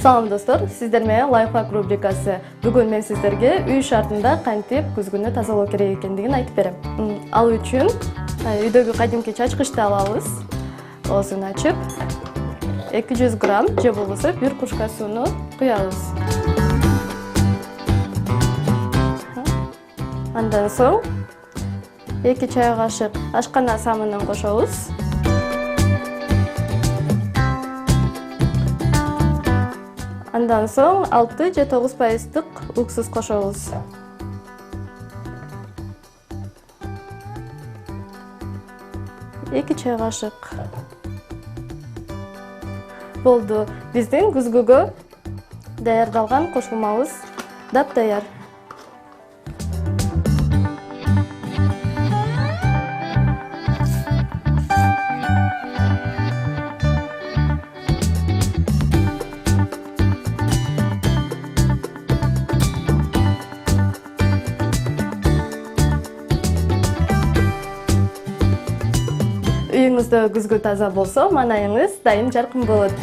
Салам достор, сиздер менен лайфхак рубрикасы. Бүгүн мен сиздерге үй шартында кантип күзгүнү тазалоо керек экендигин айтып берем. Ал үчүн үйдөгү кадимки чачкычты алабыз. Оозун ачып, 200 грамм же болбосо 1 кружка сууну куябыз. Андан соң 2 чай кашык ашкана самынын кошобуз. Андан соң 6 же 9% уксус кошобуз. Эки чай кашык. Болду. Биздин күзгүгө даярдалган кошулмабыз дап-даяр. Үйүңүздө күзгү таза болсо, манайыңыз дайым жаркын болот.